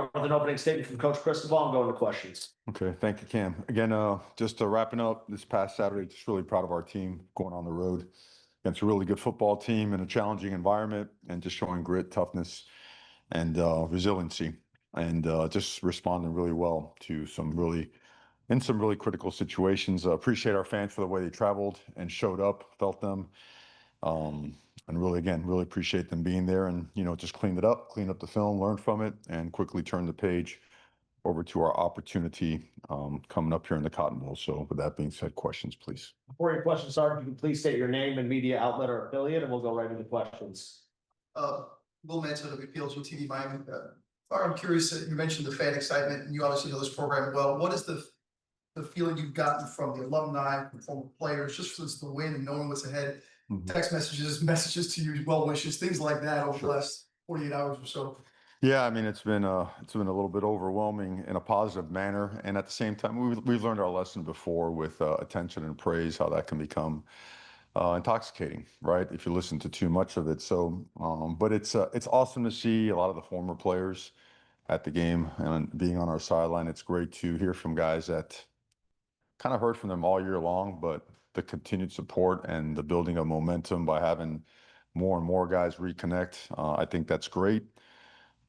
start with an opening statement from Coach Cristobal and go into questions. Okay, thank you, Cam. Again, just wrapping up this past Saturday, just really proud of our team going on the road against a really good football team in a challenging environment and just showing grit, toughness, and resiliency, and just responding really well to some really critical situations. Appreciate our fans for the way they traveled and showed up, felt them. And really, again, really appreciate them being there and, just cleaned up the film, learned from it, and quickly turned the page over to our opportunity coming up here in the Cotton Bowl. So with that being said, questions, please. Before your questions start, you can please state your name and media outlet or affiliate, and we'll go right into questions. Will Manson of PLG TV Miami. I'm curious, you mentioned the fan excitement, and you obviously know this program well. What is the feeling you've gotten from the alumni, from former players, just since the win and knowing what's ahead? Text messages to you, well wishes, things like that over the last 48 hours or so. Yeah, I mean, it's been a little bit overwhelming in a positive manner, and at the same time, we've learned our lesson before with attention and praise, how that can become intoxicating, right? If you listen to too much of it. So, but it's awesome to see a lot of the former players at the game and being on our sideline. It's great to hear from guys that kind of heard from them all year long, but the continued support and the building of momentum by having more and more guys reconnect, I think that's great.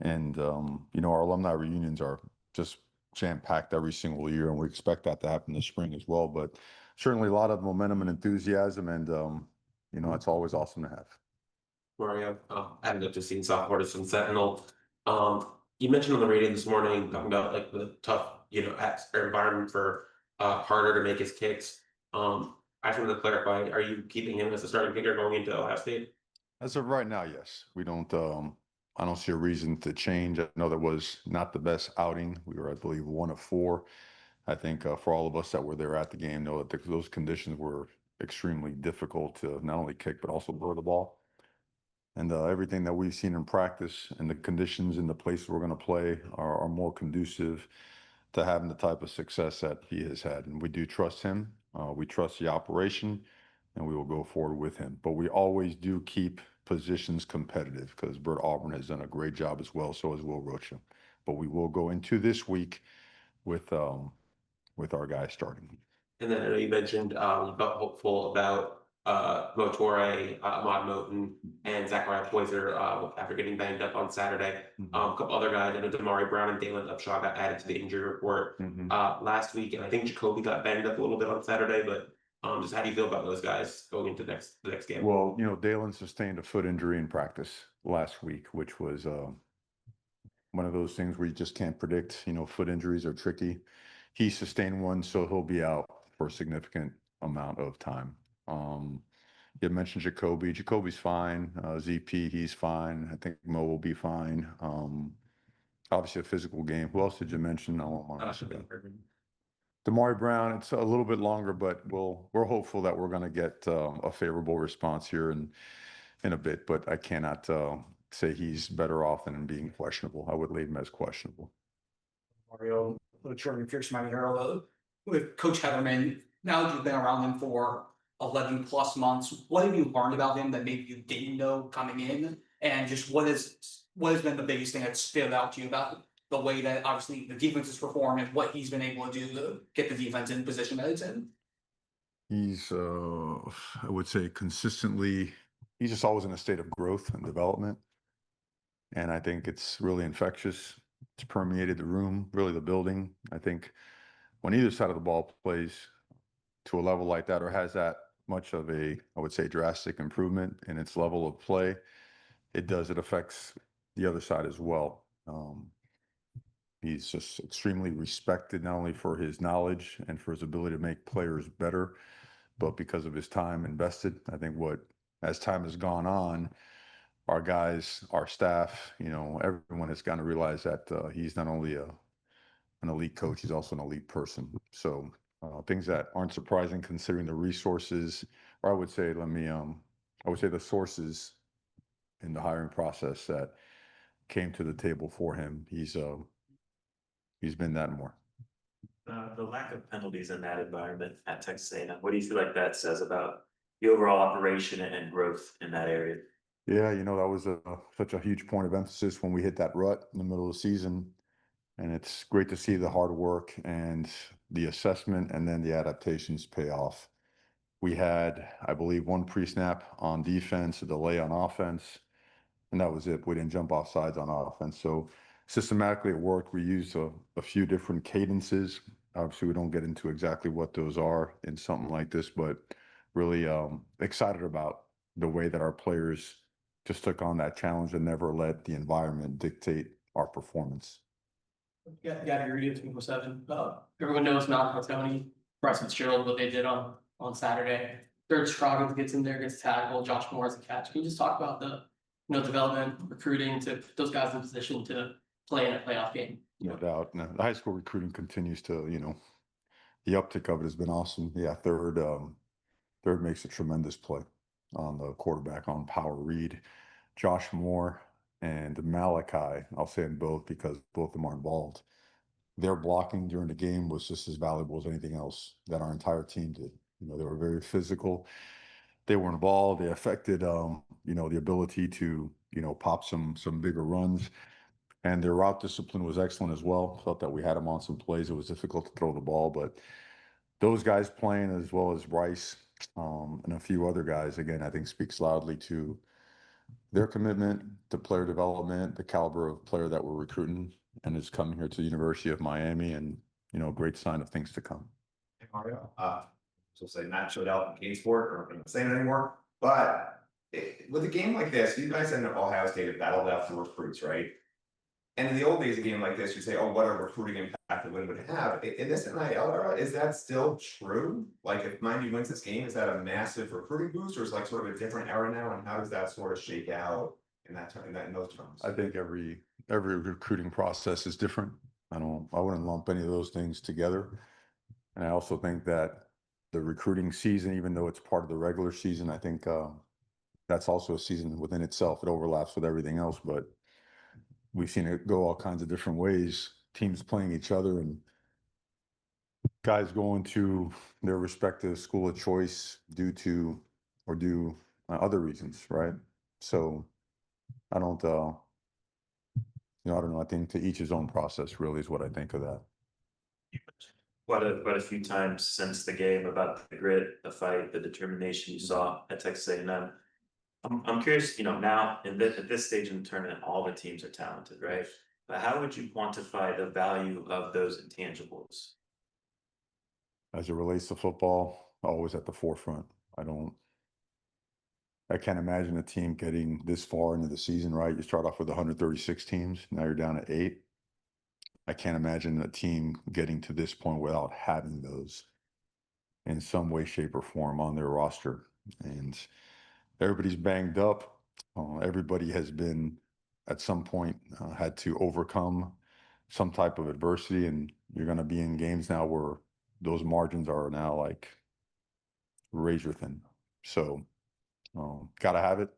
And, our alumni reunions are just jam-packed every single year, and we expect that to happen this spring as well. But certainly a lot of momentum and enthusiasm, and, it's always awesome to have. Mario, adding up to seeing South Florida Sun Sentinel. You mentioned on the radio this morning talking about like the tough, environment for Carter to make his kicks. I just wanted to clarify: are you keeping him as a starting kicker going into Ohio State? As of right now, yes. We don't. I don't see a reason to change. I know that was not the best outing. We were, I believe, 1 of 4. I think for all of us that were there at the game, know that those conditions were extremely difficult to not only kick but also throw the ball. And everything that we've seen in practice and the conditions in the place we're going to play are more conducive to having the type of success that he has had. And we do trust him. We trust the operation, and we will go forward with him. But we always do keep positions competitive because Bert Auburn has done a great job as well. So has Will Rocha. But we will go into this week with our guys starting. And then I know you mentioned you felt hopeful about Motore, Ahmad Moten, and Zachariah Poyser after getting banged up on Saturday. A couple other guys, I know Damari Brown and Dalen Upshaw got added to the injury report last week, and I think Jacoby got banged up a little bit on Saturday. But just how do you feel about those guys going into the next game? Well, Dalen sustained a foot injury in practice last week, which was one of those things where you just can't predict. Foot injuries are tricky. He sustained one, so he'll be out for a significant amount of time. You mentioned Jacoby. Jacoby's fine. ZP, he's fine. I think Mo will be fine. Obviously a physical game. Who else did you mention? Damari Brown, it's a little bit longer, but we're hopeful that we're going to get a favorable response here in a bit. But I cannot say he's better off than being questionable. I would leave him as questionable. Mario, Jordan Pierce, Miami Herald, with Coach Heatherman. Now that you've been around him for 11 plus months, what have you learned about him that maybe you didn't know coming in? And just what has been the biggest thing that stood out to you about the way that obviously the defense has performed and what he's been able to do to get the defense in the position that it's in? He's, I would say, consistently, he's just always in a state of growth and development. And I think it's really infectious. It's permeated the room, really the building. I think when either side of the ball plays to a level like that or has that much of a, I would say, drastic improvement in its level of play, it affects the other side as well. He's just extremely respected, not only for his knowledge and for his ability to make players better, but because of his time invested. I think as time has gone on, our guys, our staff, everyone has gotten to realize that he's not only an elite coach, he's also an elite person. So things that aren't surprising considering the resources, or I would say the sources in the hiring process that came to the table for him. He's been that and more. The lack of penalties in that environment at Texas A&M, what do you feel like that says about the overall operation and growth in that area? Yeah, that was such a huge point of emphasis when we hit that rut in the middle of the season. And it's great to see the hard work and the assessment and then the adaptations pay off. We had, I believe, one pre-snap on defense, a delay on offense, and that was it. We didn't jump off sides on offense. So systematically it worked. We used a few different cadences. Obviously, we don't get into exactly what those are in something like this, but really excited about the way that our players just took on that challenge and never let the environment dictate our performance. Yeah, your radio 24/7. Everyone knows Malcolm Tony, Bryce Fitzgerald, what they did on Saturday. Third Scroggins gets in there, gets tackled. Josh Moore has a catch. Can you just talk about the development, recruiting to put those guys in position to play in a playoff game? No doubt. No, the high school recruiting continues to, the uptick of it has been awesome. Yeah, third makes a tremendous play on the quarterback on Power Reed, Josh Moore, and Malachi. I'll say them both because both of them are involved. Their blocking during the game was just as valuable as anything else that our entire team did. They were very physical. They were involved. They affected, the ability to, pop some bigger runs. And their route discipline was excellent as well. Felt that we had them on some plays. It was difficult to throw the ball, but those guys playing as well as Bryce and a few other guys, again, I think speaks loudly to their commitment to player development, the caliber of player that we're recruiting, and is coming here to the University of Miami, and a great sign of things to come. Hey, Mario, so say not showed out in Kingsport or going to say it anymore, but with a game like this, you guys in Ohio State have battled out for recruits, right? And in the old days, a game like this, you say, "Oh, what a recruiting impact the win would have." In this NIL era, is that still true? Like, if Miami wins this game, is that a massive recruiting boost, or is it like sort of a different era now? And how does that sort of shake out in those terms? I think every recruiting process is different. I wouldn't lump any of those things together. And I also think that the recruiting season, even though it's part of the regular season, I think that's also a season within itself. It overlaps with everything else, but we've seen it go all kinds of different ways. Teams playing each other and guys going to their respective school of choice due to other reasons, right? So I don't know. I think to each his own process really is what I think of that. Quite a few times since the game about the grit, the fight, the determination you saw at Texas A&M. I'm curious, now at this stage in the tournament, all the teams are talented, right? But how would you quantify the value of those intangibles? As it relates to football, always at the forefront. I can't imagine a team getting this far into the season, right? You start off with 136 teams, now you're down to 8. I can't imagine a team getting to this point without having those in some way, shape, or form on their roster. And everybody's banged up. Everybody has been, at some point, had to overcome some type of adversity. And you're going to be in games now where those margins are now like razor thin. So got to have it,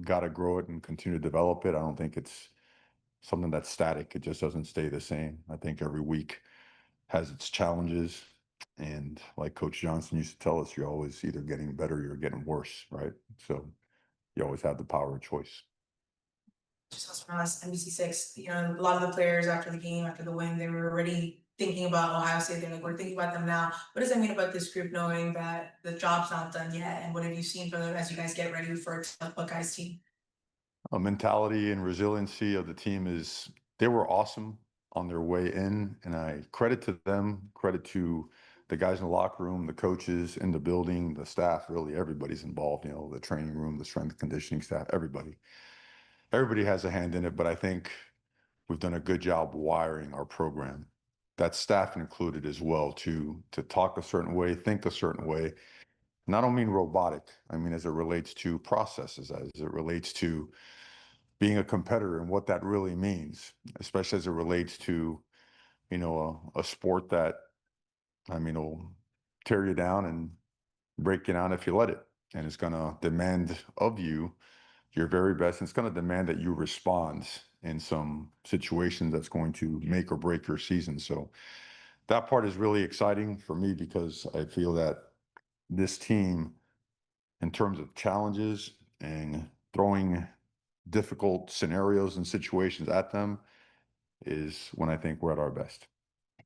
got to grow it and continue to develop it. I don't think it's something that's static. It just doesn't stay the same. I think every week has its challenges. And like Coach Johnson used to tell us, you're always either getting better or you're getting worse, right? So you always have the power of choice. Just from us, NBC6, a lot of the players after the game, after the win, they were already thinking about Ohio State. They're like, we're thinking about them now. What does that mean about this group, knowing that the job's not done yet? And what have you seen from them as you guys get ready for a Buckeyes team? A mentality and resiliency of the team they were awesome on their way in. And I credit to them, credit to the guys in the locker room, the coaches in the building, the staff, really everybody's involved, the training room, the strength conditioning staff, everybody has a hand in it. But I think we've done a good job wiring our program. That's staff included as well, to talk a certain way, think a certain way. And I don't mean robotic. I mean, as it relates to processes, as it relates to being a competitor and what that really means, especially as it relates to, a sport that, will tear you down and break you down if you let it. And it's going to demand of you your very best. And it's going to demand that you respond in some situations that's going to make or break your season. So that part is really exciting for me because I feel that this team, in terms of challenges and throwing difficult scenarios and situations at them, is when I think we're at our best.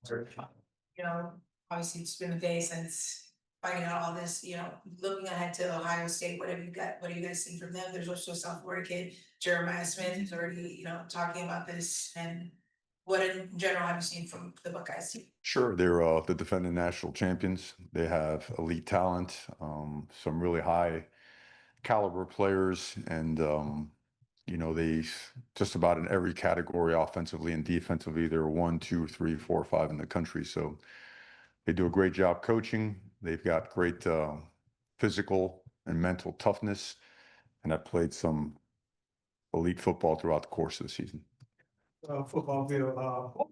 You know, obviously it's been a day since finding out all this, you know, looking ahead to Ohio State, what have you got, what do you guys see from them? There's also a South Florida kid, Jeremiah Smith, who's already, you know, talking about this, and what in general have you seen from the Buckeyes team? Sure, they're the defending national champions. They have elite talent, some really high caliber players, and you know, they just about in every category, offensively and defensively, they're 1, 2, 3, 4, 5 in the country. So they do a great job coaching. They've got great physical and mental toughness, and have played some elite football throughout the course of the season. Football field.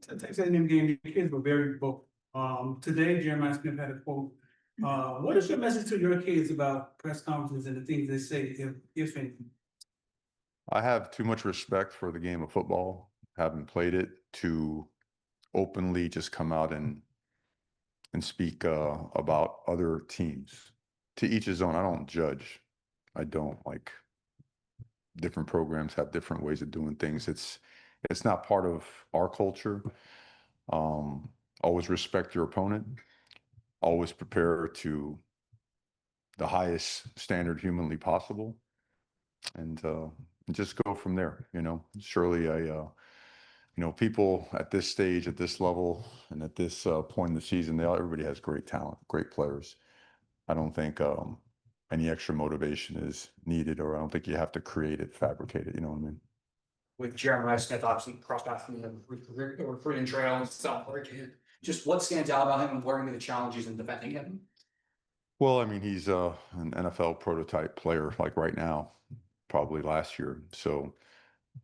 Texas A&M game, the kids were very vocal. Today, Jeremiah Smith had a quote. What is your message to your kids about press conferences and the things they say, if any? I have too much respect for the game of football, having played it, to openly just come out and speak about other teams. To each his own. I don't judge. I don't. Like, different programs have different ways of doing things. It's not part of our culture. Always respect your opponent. Always prepare to the highest standard humanly possible, and just go from there. You know, surely you know, people at this stage, at this level, and at this point in the season, everybody has great talent, great players. I don't think any extra motivation is needed, or I don't think you have to create it, fabricate it. You know what I mean? With Jeremiah Smith obviously crossed paths from the recruiting trail and South Florida kid. Just what stands out about him and what are the challenges in defending him? Well, I mean, he's an NFL prototype player, like right now, probably last year. So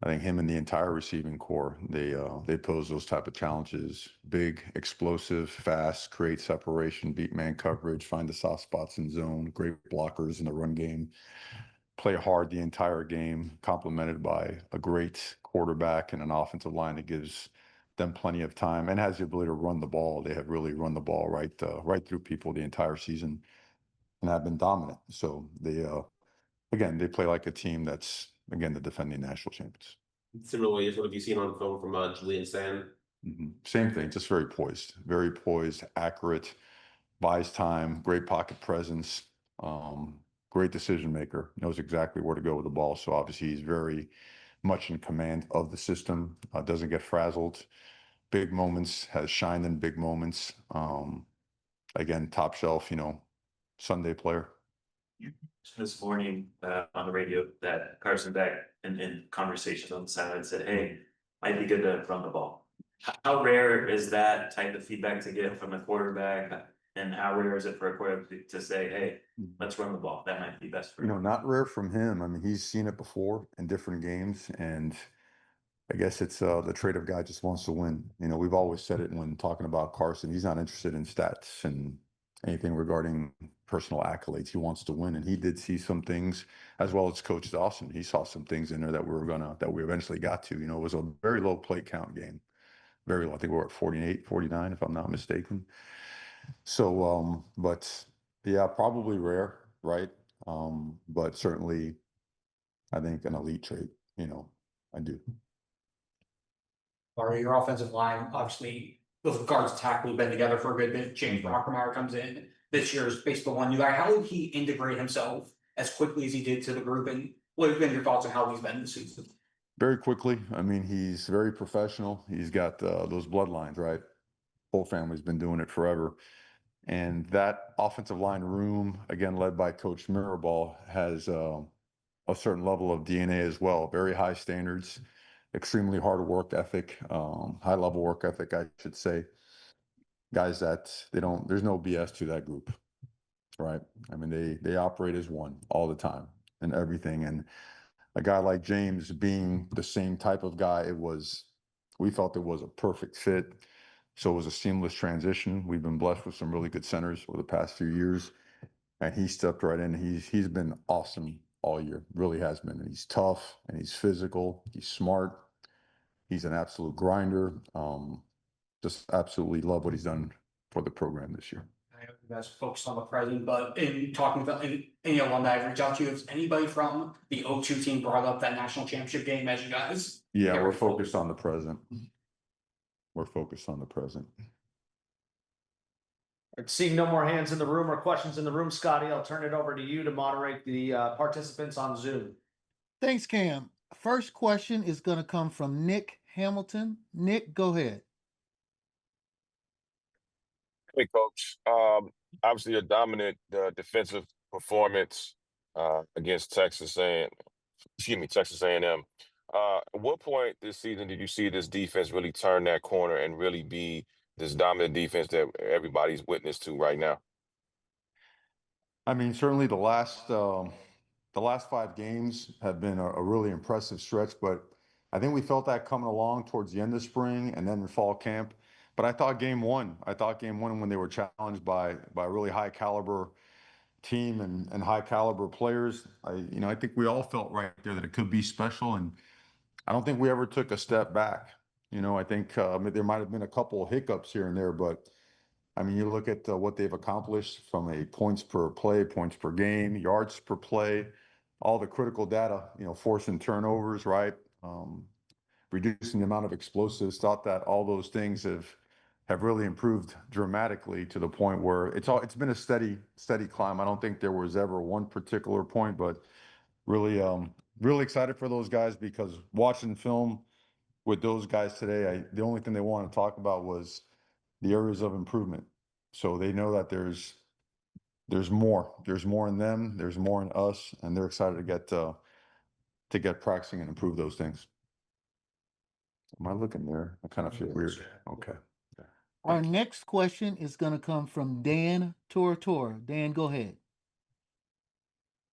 I think him and the entire receiving core, they pose those type of challenges. Big, explosive, fast, create separation, beat man coverage, find the soft spots in zone, great blockers in the run game, play hard the entire game, complemented by a great quarterback and an offensive line that gives them plenty of time and has the ability to run the ball. They have really run the ball right through people the entire season and have been dominant. So they again, they play like a team that's, again, the defending national champions. Similarly, what have you seen on film from Julian Sand? Same thing, just very poised, accurate, buys time, great pocket presence, great decision maker, knows exactly where to go with the ball. So obviously he's very much in command of the system, doesn't get frazzled, big moments, has shined in big moments. Again, top shelf, you know, Sunday player. This morning on the radio that Carson Beck in conversations on the sideline said, hey, might be good to run the ball. How rare is that type of feedback to get from a quarterback? And how rare is it for a quarterback to say, hey, let's run the ball? That might be best for you know, not rare from him. I mean, he's seen it before in different games, and I guess it's the trait of guy just wants to win. You know, we've always said it when talking about Carson. He's not interested in stats and anything regarding personal accolades. He wants to win, and he did see some things, as well as Coach Dawson. He saw some things in there that we eventually got to. You know, it was a very low plate count game, very low. I think we were at 48, 49, if I'm not mistaken. So, but yeah, probably rare, right? But certainly, I think an elite trait. You know, I do. Or your offensive line, obviously, those guards tackle have been together for a good bit. James Brockermeyer comes in. This year's basically one new guy. How did he integrate himself as quickly as he did to the group? And what have been your thoughts on how he's been this season? Very quickly. I mean, he's very professional. He's got those bloodlines, right? Whole family's been doing it forever. And that offensive line room, again, led by Coach Mirabal, has a certain level of DNA as well. Very high standards, extremely hard work ethic, high level work ethic, I should say. Guys that there's no BS to that group, right? I mean, they operate as one all the time and everything. And a guy like James being the same type of guy, we felt it was a perfect fit. So it was a seamless transition. We've been blessed with some really good centers over the past few years, and he stepped right in. He's been awesome all year, really has been. And he's tough, and he's physical, he's smart, he's an absolute grinder. Just absolutely love what he's done for the program this year. I know you guys focused on the present, but in talking about any alumni reach out to you, has anybody from the 02 team brought up that national championship game as you guys? Yeah, we're focused on the present. we're focused on the present. Seeing no more hands in the room or questions in the room, Scotty, I'll turn it over to you to moderate the participants on Zoom. Thanks, Cam. First question is going to come from Nick Hamilton. Nick, go ahead. Hey, Coach. Obviously, a dominant defensive performance against Texas A&M. At what point this season did you see this defense really turn that corner and really be this dominant defense that everybody's witness to right now? I mean, certainly the last 5 games have been a really impressive stretch, but I think we felt that coming along towards the end of spring and then in fall camp. But I thought game one when they were challenged by a really high caliber team and high caliber players, I think we all felt right there that it could be special, and I don't think we ever took a step back. I think there might have been a couple of hiccups here and there, but I mean, you look at what they've accomplished from a points per play, points per game, yards per play, all the critical data, forcing turnovers, right? Reducing the amount of explosives. Thought that all those things have really improved dramatically to the point where it's been a steady climb. I don't think there was ever one particular point, but really excited for those guys, because watching film with those guys today, the only thing they wanted to talk about was the areas of improvement. So they know that there's more in them, there's more in us, and they're excited to get practicing and improve those things. Am I looking there? I kind of feel weird. Okay. Our next question is going to come from Dan Tortora. Dan, go ahead.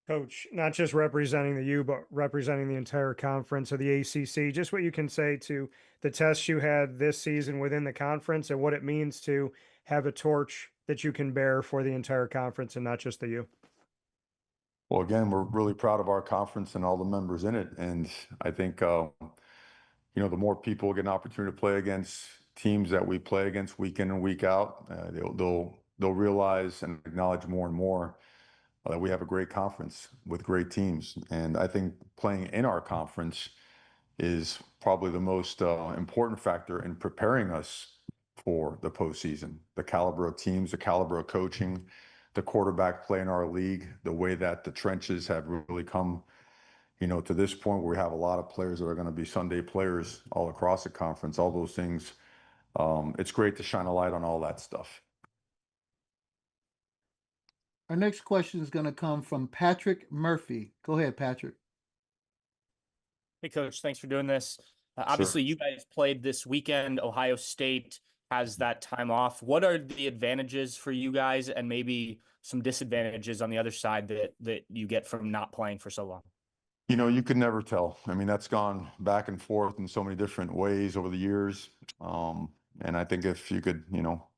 Coach, not just representing the U, but representing the entire conference of the ACC, just what you can say to the tests you had this season within the conference and what it means to have a torch that you can bear for the entire conference and not just the U. Well, again, we're really proud of our conference and all the members in it. And I think, the more people get an opportunity to play against teams that we play against week in and week out, they'll realize and acknowledge more and more that we have a great conference with great teams. And I think playing in our conference is probably the most important factor in preparing us for the postseason. The caliber of teams, the caliber of coaching, the quarterback play in our league, the way that the trenches have really come, to this point where we have a lot of players that are going to be Sunday players all across the conference, all those things. It's great to shine a light on all that stuff. Our next question is going to come from Patrick Murphy. Go ahead, Patrick. Hey, Coach, thanks for doing this. Obviously, you guys played this weekend. Ohio State has that time off. What are the advantages for you guys and maybe some disadvantages on the other side that you get from not playing for so long? You could never tell. I mean, that's gone back and forth in so many different ways over the years. And I think if you could,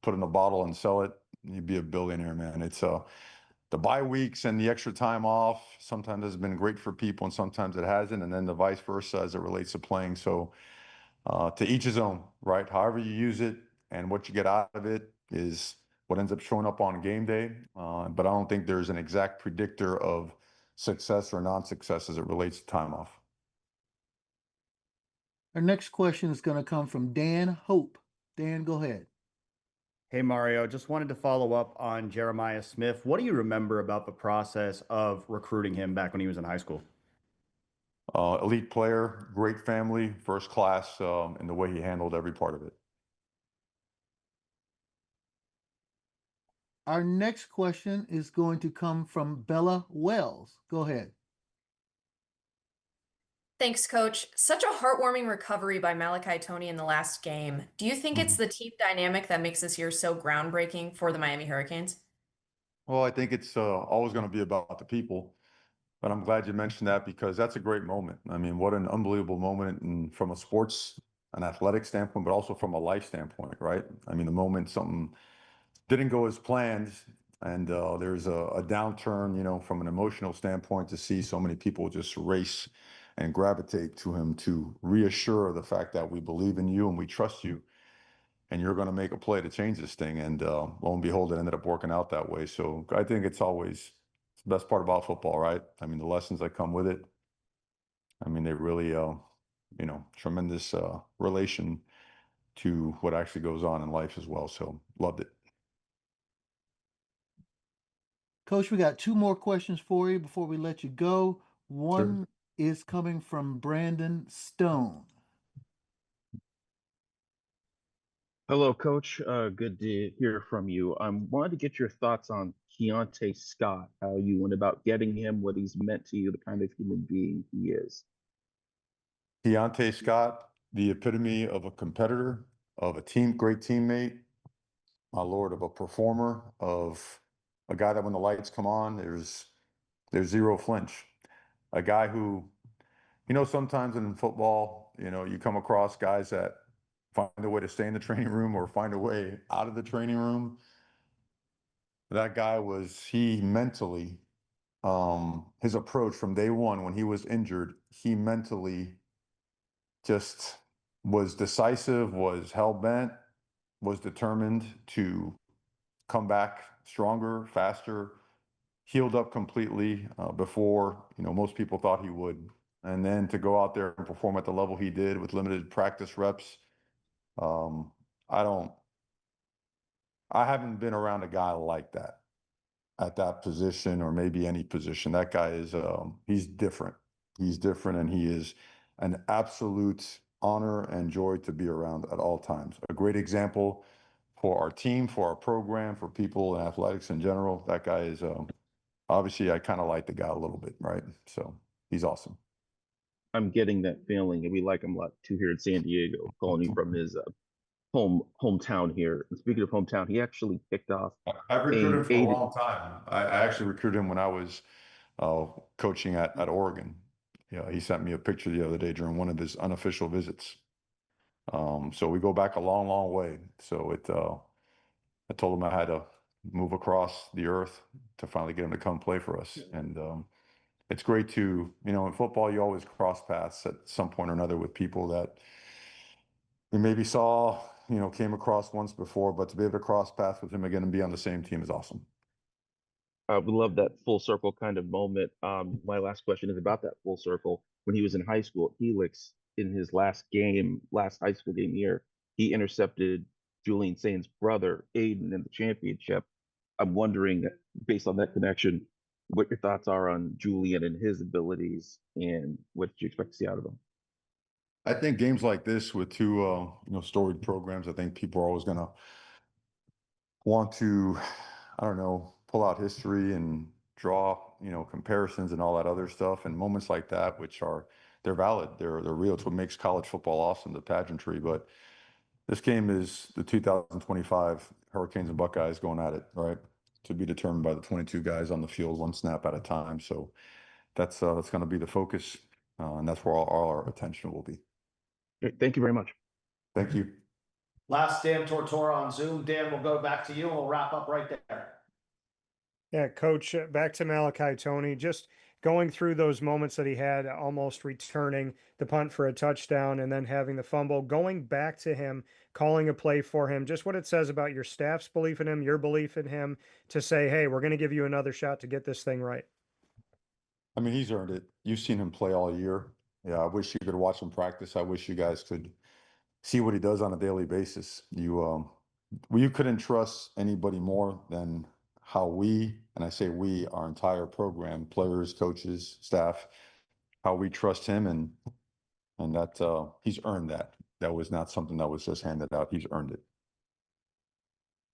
put in a bottle and sell it, you'd be a billionaire, man. It's the bye weeks and the extra time off sometimes has been great for people and sometimes it hasn't. And then the vice versa as it relates to playing. So to each his own, right? However you use it and what you get out of it is what ends up showing up on game day. But I don't think there's an exact predictor of success or non-success as it relates to time off. Our next question is going to come from Dan Hope. Dan, go ahead. Hey, Mario, just wanted to follow up on Jeremiah Smith. What do you remember about the process of recruiting him back when he was in high school? Elite player, great family, first class, in the way he handled every part of it. Our next question is going to come from Bella Wells. Go ahead. Thanks, Coach. Such a heartwarming recovery by Malachi Toney in the last game. Do you think it's the team dynamic that makes this year so groundbreaking for the Miami Hurricanes? Well, I think it's always going to be about the people. But I'm glad you mentioned that because that's a great moment. I mean, what an unbelievable moment from a sports, an athletic standpoint, but also from a life standpoint, right? I mean, the moment something didn't go as planned and there's a downturn, from an emotional standpoint, to see so many people just race and gravitate to him to reassure the fact that we believe in you and we trust you and you're going to make a play to change this thing. And lo and behold, it ended up working out that way. So I think it's always the best part about football, right? I mean, the lessons that come with it. I mean, they really, tremendous relation to what actually goes on in life as well. So loved it. Coach, we got two more questions for you before we let you go. One is coming from Brandon Stone. Hello, Coach. Good to hear from you. I wanted to get your thoughts on Keontae Scott, how you went about getting him, what he's meant to you, the kind of human being he is. Deontay Scott, the epitome of a competitor, of a great teammate, my lord, of a performer, of a guy that when the lights come on, there's zero flinch. A guy who, sometimes in football, you come across guys that find a way to stay in the training room or find a way out of the training room. That guy he mentally, his approach from day one when he was injured, he mentally just was decisive, was hell-bent, was determined to come back stronger, faster, healed up completely before most people thought he would. And then to go out there and perform at the level he did with limited practice reps, I haven't been around a guy like that at that position or maybe any position. That guy is he's different. He's different, and he is an absolute honor and joy to be around at all times. A great example for our team, for our program, for people in athletics in general. That guy is obviously, I kind of like the guy a little bit, right? So he's awesome. I'm getting that feeling, and we like him a lot too here in San Diego, calling you from his hometown here. And speaking of hometown, he actually kicked off. I've recruited him for a long time. I actually recruited him when I was coaching at Oregon. He sent me a picture the other day during one of his unofficial visits. So we go back a long, long way. So I told him I had to move across the earth to finally get him to come play for us. And it's great to, in football, you always cross paths at some point or another with people that we maybe saw, came across once before, but to be able to cross paths with him again and be on the same team is awesome. We love that full circle kind of moment. My last question is about that full circle. When he was in high school at Helix, in his last high school game year, he intercepted Julian Sain's brother, Aiden, in the championship. I'm wondering, based on that connection, what your thoughts are on Julian and his abilities and what you expect to see out of him. I think games like this with two, storied programs, I think people are always going to want to, pull out history and draw, comparisons and all that other stuff. And moments like that, they're valid, they're real. It's what makes college football awesome, the pageantry. But this game is the 2025 Hurricanes and Buckeyes going at it, right? To be determined by the 22 guys on the field, one snap at a time. So that's going to be the focus, and that's where all our attention will be. Great. Thank you very much. Thank you. Last Dan Tortora on Zoom. Dan, we'll go back to you and we'll wrap up right there. Yeah, Coach, back to Malachi Tony, just going through those moments that he had, almost returning the punt for a touchdown and then having the fumble, going back to him, calling a play for him, just what it says about your staff's belief in him, your belief in him, to say, hey, we're going to give you another shot to get this thing right. I mean, he's earned it. You've seen him play all year. Yeah, I wish you could watch him practice. I wish you guys could see what he does on a daily basis. You couldn't trust anybody more than how and I say we, our entire program, players, coaches, staff, how we trust him, and that he's earned that. That was not something that was just handed out. He's earned it.